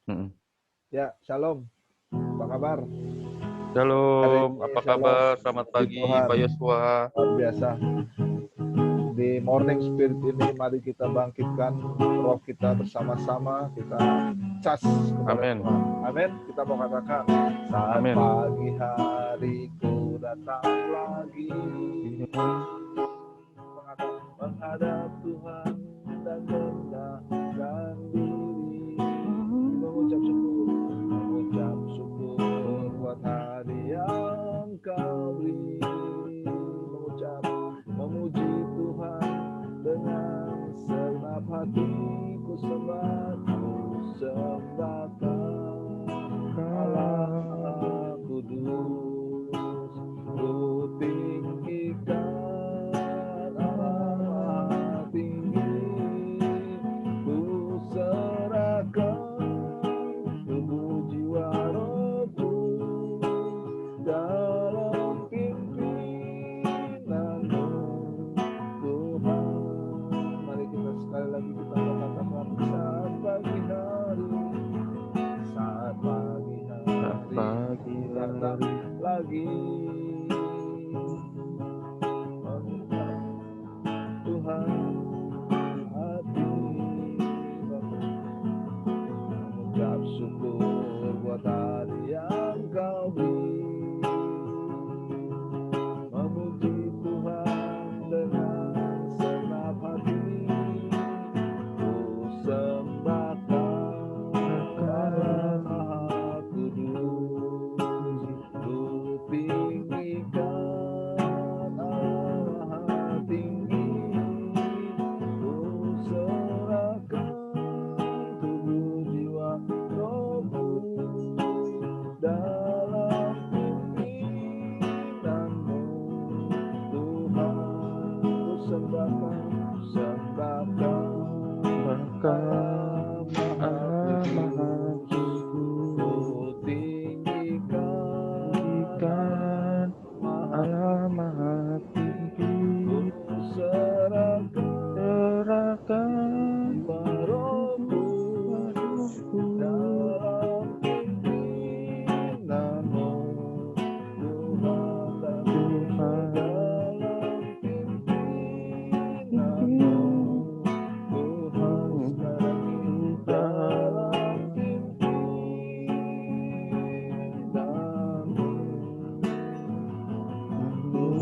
Mm-mm. Ya, shalom. Apa kabar? Hari Shalom, ini apa shalom. kabar? Selamat Puji pagi, Tuhan. Pak Yosua. Luar biasa. Di Morning Spirit ini mari kita bangkitkan roh kita bersama-sama. Kita cas kepada Amin, Tuhan. Amin. Kita mau katakan, saat amin. pagi hariku datang lagi. Menghadap Tuhan dan merendahkan diri. Mengucap syukur buat hari yang Kau beri. Memuji Tuhan dengan segenap hatiku sembahkan Allah kudus, ku tinggikan Allah Maha Tinggi, ku serahkan tubuh jiwa rohku dalam pimpinanmu Tuhan. Mari kita sekali lagi kita katakan, saat pagi Pagi datang hari, lagi. Mengucap Tuhan hati mengucap syukur buat hari yang Kau beri. Memuji Tuhan dengan segenap hati, ku sembahkan Allah Maha Kudus, ku tinggikan Allah Maha Tinggi, ku serahkan tubuh jiwa rohku dalam pimpinanmu Tuhan. Ku sembahkan Allah Maha Allah Maha Kudus, ku Kudus, tinggikan tinggikan Maha Allah Maha Tinggi, ku serahkan serahkan jiwa rohku rohku dalam pimpinanmu Tuhan, dan Tuhan. dalam pimpinanmu Tuhan, sekarang ini dalam pimpinanmu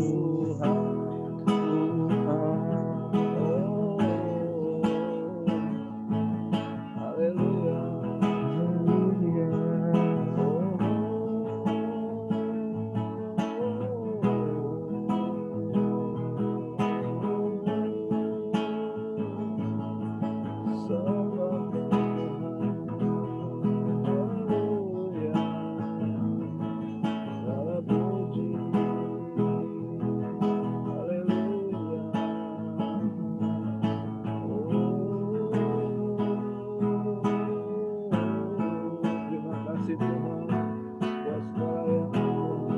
Tuhan. Oh, haleluya. Terima kasih Tuhan buat segala yang Tuhan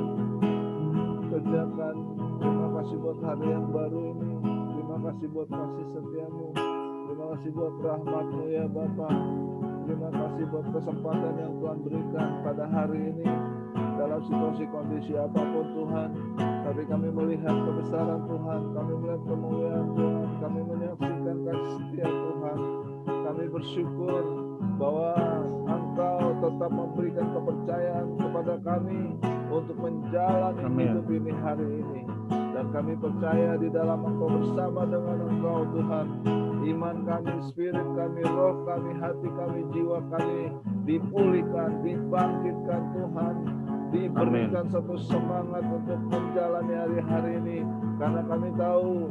kerjakan. Terima kasih buat hari yang baru ini. Terima kasih buat kasih setiamu. Terima kasih buat rahmat-Mu ya Bapa. Terima kasih buat kesempatan yang Tuhan berikan pada hari ini. Dalam situasi kondisi apapun Tuhan, tapi kami melihat kebesaran Tuhan, kami melihat kemuliaan Tuhan, kami menyaksikan kasih setia Tuhan. Kami bersyukur bahwa Engkau tetap memberikan kepercayaan kepada kami untuk menjalani hidup ini hari ini. Dan kami percaya di dalam Engkau, bersama dengan Engkau Tuhan, iman kami, spirit kami, roh kami, hati kami, jiwa kami dipulihkan, dibangkitkan Tuhan, diberikan satu semangat untuk menjalani hari-hari ini. Karena kami tahu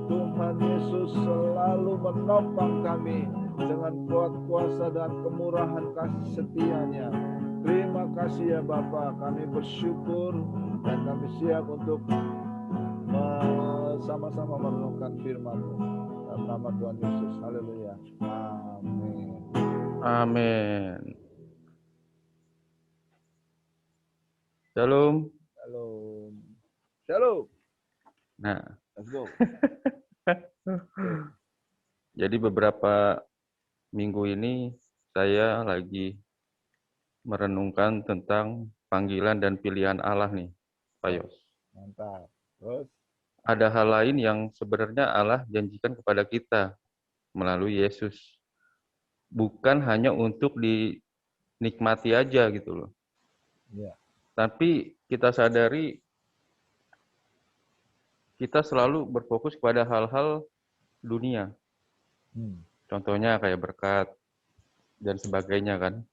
Tuhan Yesus selalu menopang kami dengan kuat kuasa dan kemurahan kasih setianya. Terima kasih ya Bapa, kami bersyukur dan kami siap untuk sama-sama merenungkan firman-Mu. Dalam nama Tuhan Yesus, haleluya, amin. Amin. Shalom. Shalom. Shalom. Nah, Let's go. jadi beberapa minggu ini saya lagi merenungkan tentang panggilan dan pilihan Allah nih, Pak Yos. Mantap. Terus? Ada hal lain yang sebenarnya Allah janjikan kepada kita melalui Yesus. Bukan hanya untuk dinikmati aja gitu loh. Ya. Tapi kita sadari kita selalu berfokus pada hal-hal dunia. Contohnya kayak berkat dan sebagainya kan.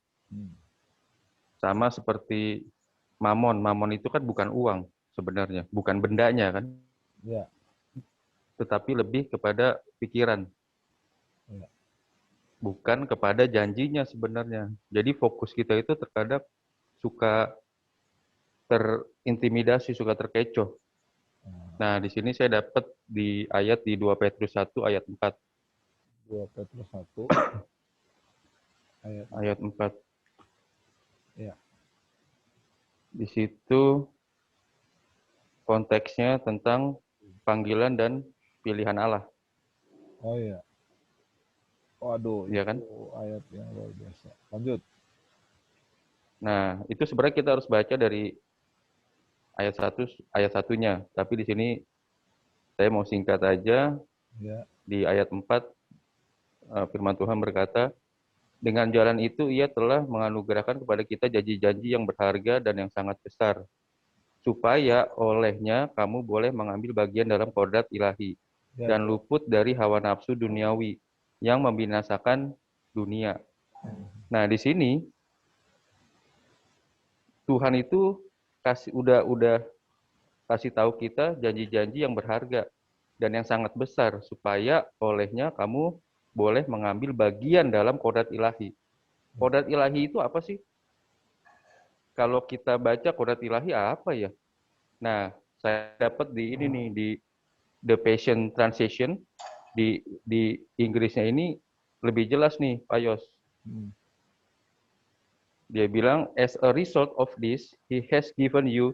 Sama seperti mamon. Mamon itu kan bukan uang sebenarnya, bukan bendanya kan. Ya. Tetapi lebih kepada pikiran. Ya. Bukan kepada janjinya sebenarnya. Jadi fokus kita itu terkadang suka terintimidasi, suka terkecoh. Nah, di sini saya dapat di ayat di 2 Petrus 1 ayat 4. 2 Petrus 1 ayat 4. Ya. Di situ konteksnya tentang panggilan dan pilihan Allah. Oh iya. Waduh, Iya kan? itu ayat yang luar biasa. Lanjut. Nah, itu sebenarnya kita harus baca dari ayat 1 ayat satunya. Tapi di sini saya mau singkat aja. Ya. Di ayat 4 firman Tuhan berkata, dengan jalan itu ia telah menganugerahkan kepada kita janji-janji yang berharga dan yang sangat besar, supaya olehnya kamu boleh mengambil bagian dalam kodrat ilahi Ya. dan luput dari hawa nafsu duniawi yang membinasakan dunia. Nah, di sini Tuhan itu udah kasih tahu kita janji-janji yang berharga dan yang sangat besar, supaya olehnya kamu boleh mengambil bagian dalam kodrat ilahi. Kodrat ilahi itu apa sih? Kalau kita baca kodrat ilahi apa ya? Nah, saya dapat di ini nih, di The Passion Translation, di Inggrisnya ini lebih jelas nih, Pak Yos. Dia bilang, as a result of this, he has given you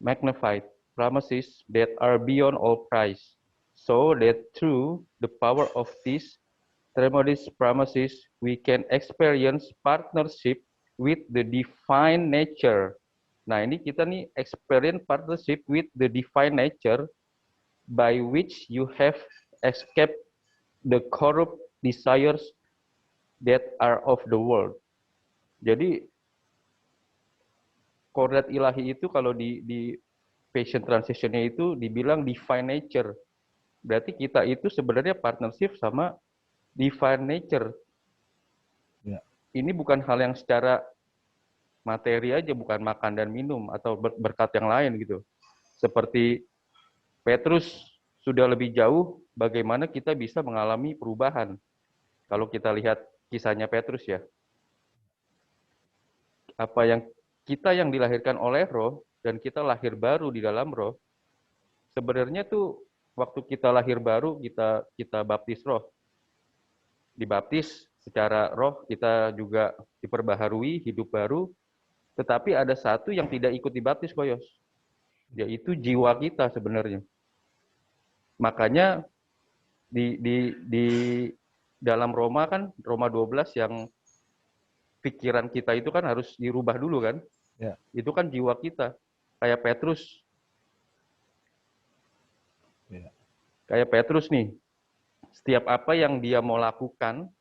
magnified promises that are beyond all price, so that through the power of these tremendous promises, we can experience partnership with the divine nature. Nah, ini kita nih experience partnership with the divine nature by which you have escaped the corrupt desires that are of the world. Jadi kodrat ilahi itu kalau di Passion Transition-nya itu dibilang divine nature. Berarti kita itu sebenarnya partnership sama divine nature. Ya. Ini bukan hal yang secara materi aja, bukan makan dan minum atau berkat yang lain gitu. Seperti Petrus sudah lebih jauh bagaimana kita bisa mengalami perubahan. Kalau kita lihat kisahnya Petrus ya. Apa yang kita yang dilahirkan oleh Roh dan kita lahir baru di dalam Roh, sebenarnya tuh waktu kita lahir baru kita baptis Roh. Dibaptis secara Roh, kita juga diperbaharui hidup baru, tetapi ada satu yang tidak ikut dibaptis, Koyos, yaitu jiwa kita sebenarnya. Makanya di dalam Roma kan, Roma 12 yang pikiran kita itu kan harus dirubah dulu kan. Ya. Itu kan jiwa kita. Kayak Petrus. Ya. Kayak Petrus nih. Setiap apa yang dia mau lakukan,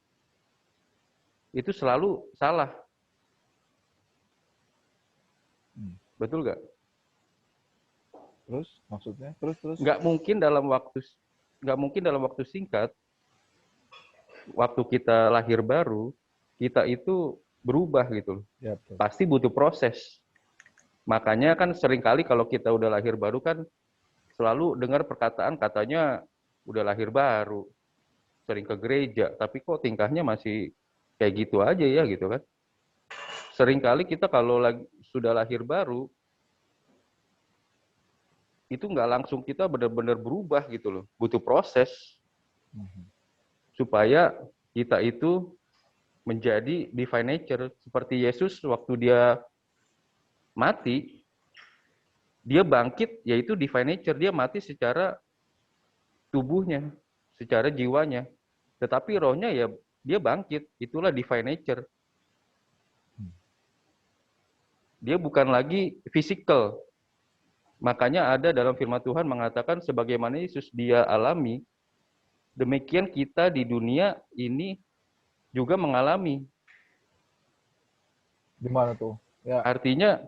itu selalu salah. Betul nggak? Terus maksudnya? Terus? Nggak mungkin dalam waktu singkat, waktu kita lahir baru, kita itu berubah gitu loh. Ya, betul. Pasti butuh proses. Makanya kan seringkali kalau kita udah lahir baru kan selalu dengar perkataan katanya udah lahir baru, sering ke gereja, tapi kok tingkahnya masih kayak gitu aja ya gitu kan. Seringkali kita kalau sudah lahir baru, itu nggak langsung kita benar-benar berubah gitu loh. Butuh proses supaya kita itu menjadi divine nature. Seperti Yesus waktu dia mati, dia bangkit, yaitu divine nature. Dia mati secara tubuhnya, secara jiwanya. Tetapi rohnya ya dia bangkit, itulah divine nature. Dia bukan lagi fisikal. Makanya ada dalam firman Tuhan mengatakan sebagaimana Yesus dia alami, demikian kita di dunia ini juga mengalami. Gimana tuh? Ya. Artinya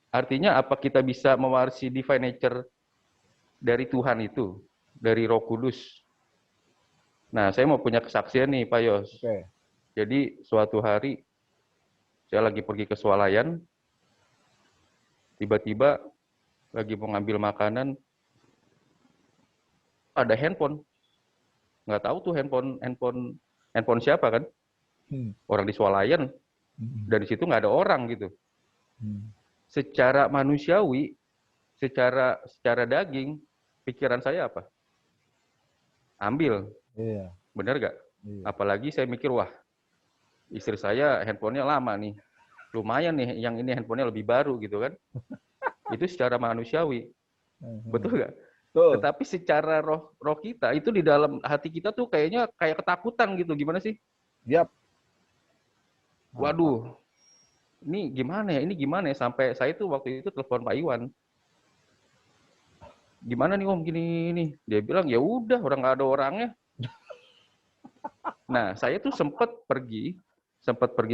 artinya apa kita bisa mewarisi divine nature dari Tuhan itu, dari Roh Kudus. Nah, saya mau punya kesaksian nih, Pak Yos. Oke. Jadi suatu hari saya lagi pergi ke swalayan, tiba-tiba lagi mau ngambil makanan, ada handphone. Nggak tahu tuh handphone siapa kan? Orang di swalayan, dan di situ nggak ada orang gitu. Secara manusiawi, secara daging, pikiran saya apa? Ambil. Iya. Bener nggak? Iya. Apalagi saya mikir, wah, istri saya handphonenya lama nih. Lumayan nih, yang ini handphonenya lebih baru gitu kan. Itu secara manusiawi. Betul nggak? Betul. Tetapi secara roh kita, itu di dalam hati kita tuh kayaknya kayak ketakutan gitu. Gimana sih? Yap. Waduh, ini gimana ya? Ini gimana ya? Sampai saya tuh waktu itu telepon Pak Iwan. Gimana nih Om gini nih? Dia bilang ya udah, orang nggak ada orangnya. Nah, saya tuh sempat pergi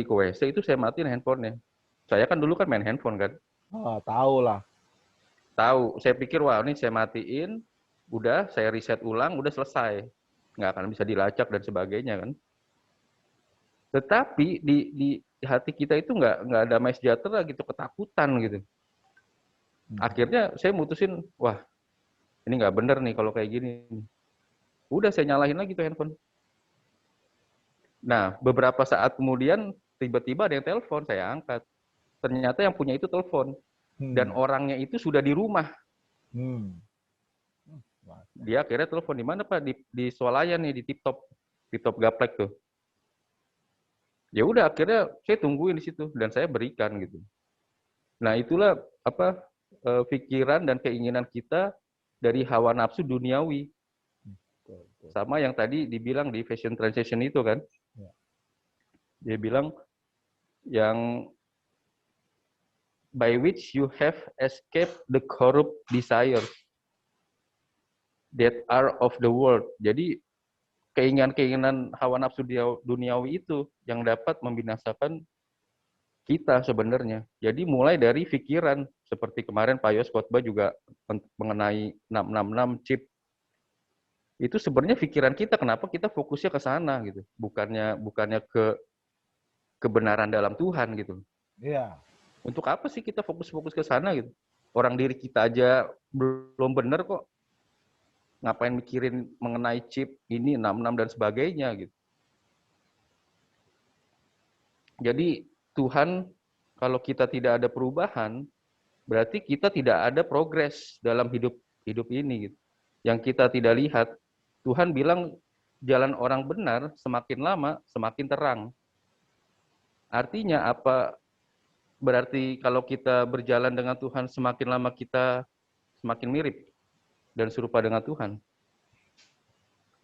ke WC, itu saya matiin handphonenya. Saya kan dulu kan main handphone kan. Tahu lah. Tahu, saya pikir wah ini saya matiin, udah saya reset ulang, udah selesai. Nggak akan bisa dilacak dan sebagainya kan. Tetapi di hati kita itu nggak damai sejahtera gitu, ketakutan gitu. Akhirnya saya mutusin, wah ini nggak bener nih kalau kayak gini. Udah saya nyalahin lagi tuh handphone. Nah, beberapa saat kemudian tiba-tiba ada yang telepon, saya angkat. Ternyata yang punya itu telepon. Dan orangnya itu sudah di rumah. Dia akhirnya telepon, di mana Pak? Di swalayan nih, di Tip Top Gaplek tuh. Ya udah akhirnya saya tungguin di situ dan saya berikan gitu. Nah, itulah apa pikiran dan keinginan kita dari hawa nafsu duniawi. Sama yang tadi dibilang di Fashion Transition itu kan. Dia bilang yang by which you have escaped the corrupt desires that are of the world. Jadi keinginan-keinginan hawa nafsu duniawi itu yang dapat membinasakan kita sebenarnya. Jadi mulai dari pikiran, seperti kemarin Pak Yos khotbah juga mengenai 666 chip. Itu sebenarnya pikiran kita, kenapa kita fokusnya ke sana gitu. Bukannya ke kebenaran dalam Tuhan gitu. Iya. Untuk apa sih kita fokus-fokus ke sana gitu? Orang diri kita aja belum benar kok. Ngapain mikirin mengenai chip ini 66 dan sebagainya gitu. Jadi Tuhan, kalau kita tidak ada perubahan, berarti kita tidak ada progres dalam hidup ini gitu. Yang kita tidak lihat, Tuhan bilang jalan orang benar semakin lama semakin terang. Artinya apa? Berarti kalau kita berjalan dengan Tuhan semakin lama kita semakin mirip dan serupa dengan Tuhan.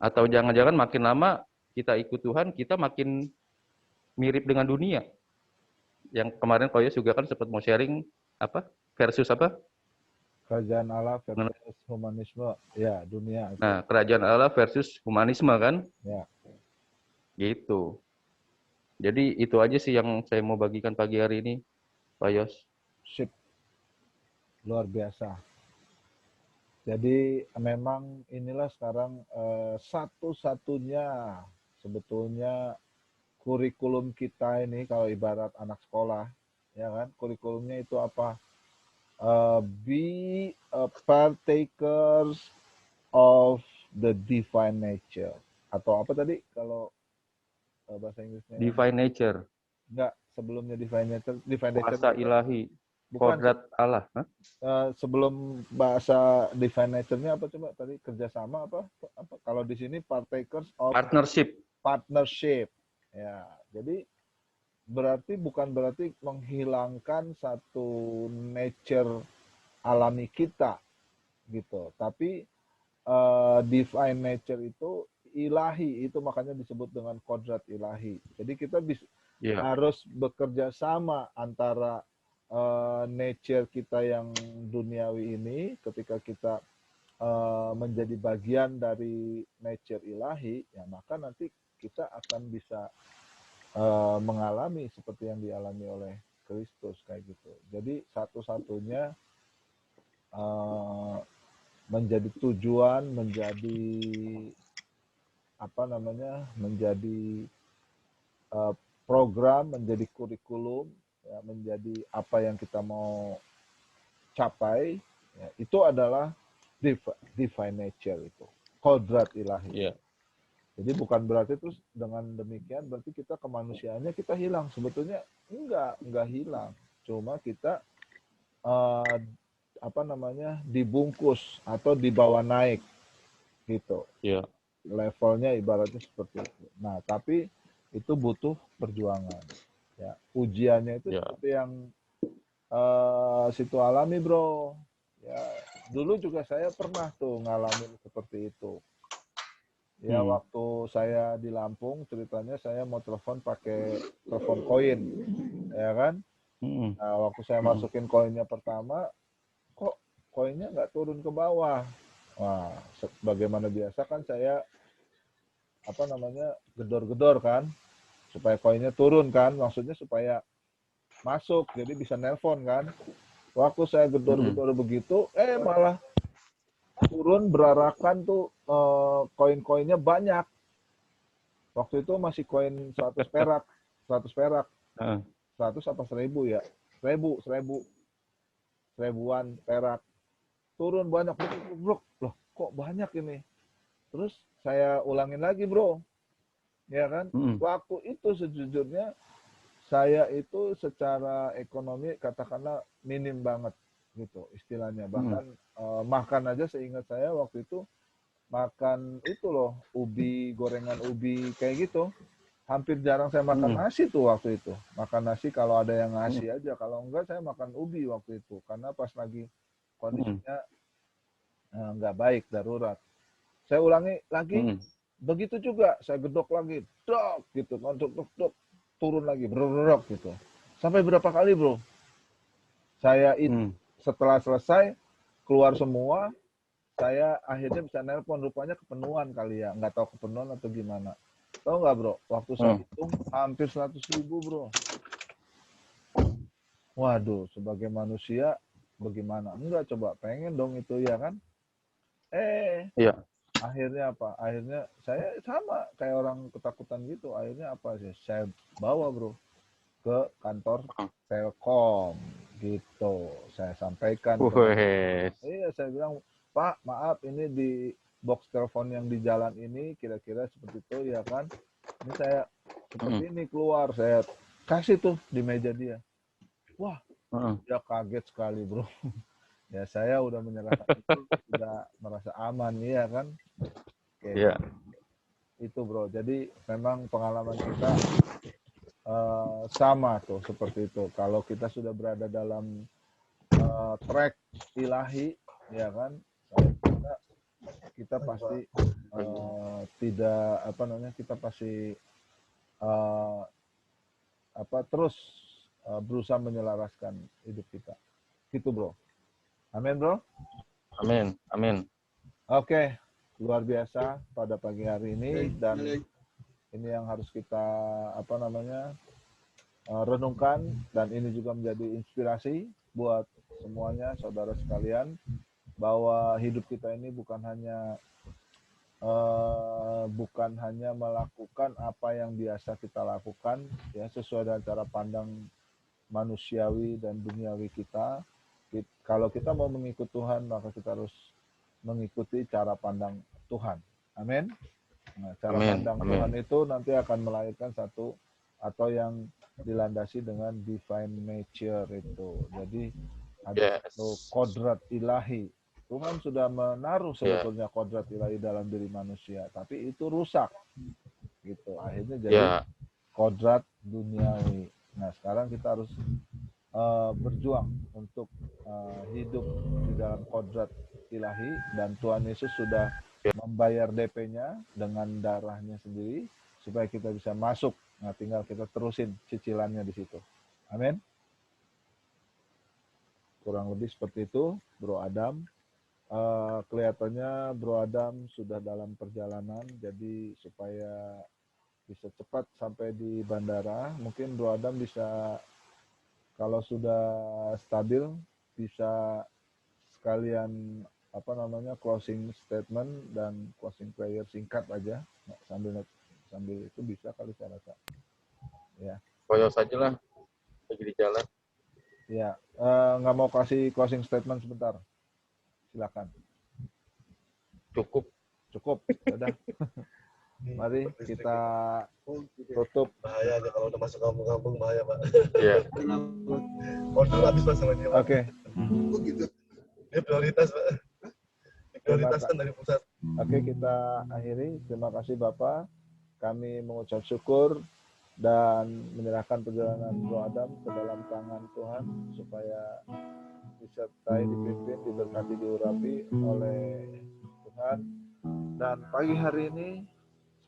Atau jangan-jangan makin lama kita ikut Tuhan, kita makin mirip dengan dunia. Yang kemarin Pak Yos juga kan sempat mau sharing apa? Versus apa? Kerajaan Allah versus humanisme. Ya, dunia. Nah, kerajaan Allah versus humanisme kan? Ya. Gitu. Jadi itu aja sih yang saya mau bagikan pagi hari ini, Pak Yos. Sip. Luar biasa. Jadi memang inilah sekarang satu-satunya sebetulnya kurikulum kita ini, kalau ibarat anak sekolah, ya kan, kurikulumnya itu apa? Be a partakers of the divine nature. Atau apa tadi kalau bahasa Inggrisnya? Divine nature. Enggak, sebelumnya divine nature. Kuasa ilahi. Bukan. Kodrat Allah. Sebelum bahasa divine nature-nya apa coba tadi? Kerjasama apa? Kalau di sini partakers of partnership. Ya, jadi bukan berarti menghilangkan satu nature alami kita gitu. Tapi divine nature itu ilahi, itu makanya disebut dengan kodrat ilahi. Jadi kita harus bekerja sama antara nature kita yang duniawi ini, ketika kita menjadi bagian dari nature ilahi, ya maka nanti kita akan bisa mengalami seperti yang dialami oleh Kristus kayak gitu. Jadi satu-satunya menjadi tujuan, menjadi apa namanya, menjadi program, menjadi kurikulum, ya, menjadi apa yang kita mau capai, ya, itu adalah divine nature itu, kodrat ilahi. Yeah. Jadi bukan berarti terus dengan demikian berarti kita kemanusiaannya kita hilang. Sebetulnya enggak hilang. Cuma kita apa namanya, dibungkus atau dibawa naik gitu. Yeah. Levelnya ibaratnya seperti itu. Nah, tapi itu butuh perjuangan. Ya, ujiannya itu seperti yang situ alami, bro. Ya, dulu juga saya pernah tuh ngalamin seperti itu. Ya, waktu saya di Lampung, ceritanya saya mau telepon pakai telepon koin, ya kan? Nah, waktu saya masukin koinnya pertama, kok koinnya nggak turun ke bawah? Wah, sebagaimana biasa kan saya apa namanya, gedor-gedor kan, supaya koinnya turun kan, maksudnya supaya masuk, jadi bisa nelpon kan. Waktu saya gedor-gedor begitu, malah turun berarakan tuh, koin-koinnya banyak. Waktu itu masih koin 100 perak. 100 perak. 100 apa 1000 ya? 1000. Seribuan perak. Turun banyak. Loh, kok banyak ini? Terus saya ulangin lagi, bro. Ya kan? Waktu itu sejujurnya, saya itu secara ekonomi katakanlah minim banget gitu istilahnya. Bahkan makan aja seingat saya waktu itu, makan itu loh, ubi, gorengan ubi kayak gitu. Hampir jarang saya makan nasi tuh waktu itu. Makan nasi kalau ada yang ngasih aja. Kalau enggak saya makan ubi waktu itu. Karena pas lagi kondisinya nggak baik, darurat. Saya ulangi lagi, begitu juga. Saya gedok lagi, dok gitu. Dok, turun lagi, berdok gitu. Sampai berapa kali, bro? Saya itu setelah selesai, keluar semua, saya akhirnya bisa nelpon, rupanya kepenuhan kali ya, nggak tahu kepenuhan atau gimana. Tahu nggak, bro, waktu saya hitung hampir 100.000, bro. Waduh, sebagai manusia bagaimana? Enggak, coba pengen dong itu, ya kan? Akhirnya apa? Akhirnya saya sama kayak orang ketakutan gitu. Akhirnya apa sih? Saya bawa, bro, ke kantor Telkom gitu. Saya sampaikan saya bilang, Pak, maaf ini di box telepon yang di jalan ini kira-kira seperti itu, ya kan? Ini saya seperti ini keluar, saya kasih tuh di meja dia. Wah, dia kaget sekali, bro. Ya saya udah menyerahkan itu, udah merasa aman, ya kan? Oke. Itu, bro. Jadi memang pengalaman kita sama tuh seperti itu. Kalau kita sudah berada dalam track ilahi, ya kan, kita pasti tidak apa namanya, kita pasti terus berusaha menyelaraskan hidup kita. Gitu, bro. Amin, bro. Amin. Oke, luar biasa pada pagi hari ini, dan ini yang harus kita apa namanya, renungkan, dan ini juga menjadi inspirasi buat semuanya, saudara sekalian, bahwa hidup kita ini bukan hanya melakukan apa yang biasa kita lakukan, ya, sesuai dengan cara pandang manusiawi dan duniawi kita. Kalau kita mau mengikut Tuhan, maka kita harus mengikuti cara pandang Tuhan. Amin. Nah, cara pandang Tuhan itu nanti akan melahirkan satu atau yang dilandasi dengan divine nature itu. Jadi ada satu kodrat ilahi. Tuhan sudah menaruh sebetulnya kodrat ilahi dalam diri manusia, tapi itu rusak. Gitu. Akhirnya jadi kodrat duniawi. Nah, sekarang kita harus berjuang untuk hidup di dalam kodrat ilahi, dan Tuhan Yesus sudah membayar DP-nya dengan darahnya sendiri supaya kita bisa masuk. Nah, tinggal kita terusin cicilannya di situ. Amin. Kurang lebih seperti itu, Bro Adam. Kelihatannya Bro Adam sudah dalam perjalanan, jadi supaya bisa cepat sampai di bandara, mungkin Bro Adam bisa, kalau sudah stabil, bisa sekalian closing statement dan closing prayer singkat aja, sambil itu bisa kali saya rasa. Ya. Koyo saja lah, lagi di jalan. Ya, nggak mau kasih closing statement sebentar? Silakan. Cukup. Udah. Mari kita tutup. Bahaya aja kalau udah masuk kampung-kampung, bahaya Pak. Iya. Order habis masalahnya Pak. Oke. Oh gitu. Dia prioritas Pak. Prioritaskan dari pusat. Oke, kita akhiri. Terima kasih Bapak. Kami mengucap syukur dan menyerahkan perjalanan Bro Adam ke dalam tangan Tuhan supaya disertai, dipimpin, diberkati, diurapi oleh Tuhan. Dan pagi hari ini,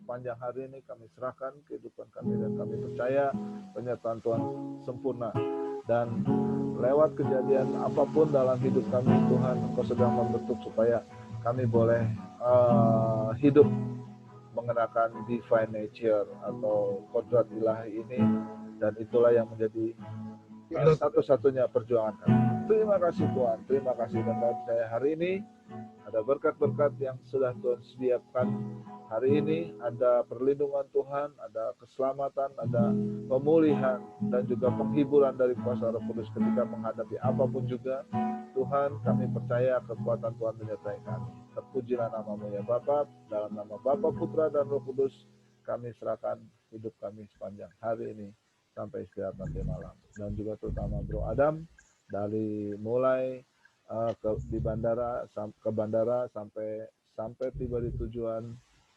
sepanjang hari ini kami serahkan kehidupan kami dan kami percaya penyertaan Tuhan sempurna. Dan lewat kejadian apapun dalam hidup kami, Tuhan Engkau sedang membentuk supaya kami boleh hidup mengenakan divine nature atau kodrat ilahi ini, dan itulah yang menjadi satu-satunya perjuangan kami. Terima kasih Tuhan, terima kasih. Dan saya hari ini ada berkat-berkat yang sudah Tuhan sediakan. Hari ini ada perlindungan Tuhan, ada keselamatan, ada pemulihan, dan juga penghiburan dari kuasa Roh Kudus ketika menghadapi apapun juga. Tuhan, kami percaya kekuatan Tuhan menyertai kami. Terpujilah namamu ya Bapa, dalam nama Bapa, Putra, dan Roh Kudus, kami serahkan hidup kami sepanjang hari ini sampai istirahat nanti malam. Dan juga terutama Bro Adam, dari mulai ke bandara sampai tiba di tujuan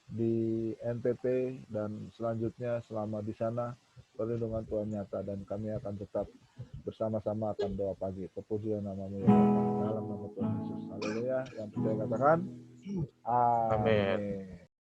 di NTT, dan selanjutnya selama di sana perlindungan Tuhan nyata, dan kami akan tetap bersama-sama akan doa pagi. Terpujilah namamu ya Bapa, dalam nama Tuhan Yesus. Haleluya. Yang percaya katakan amin.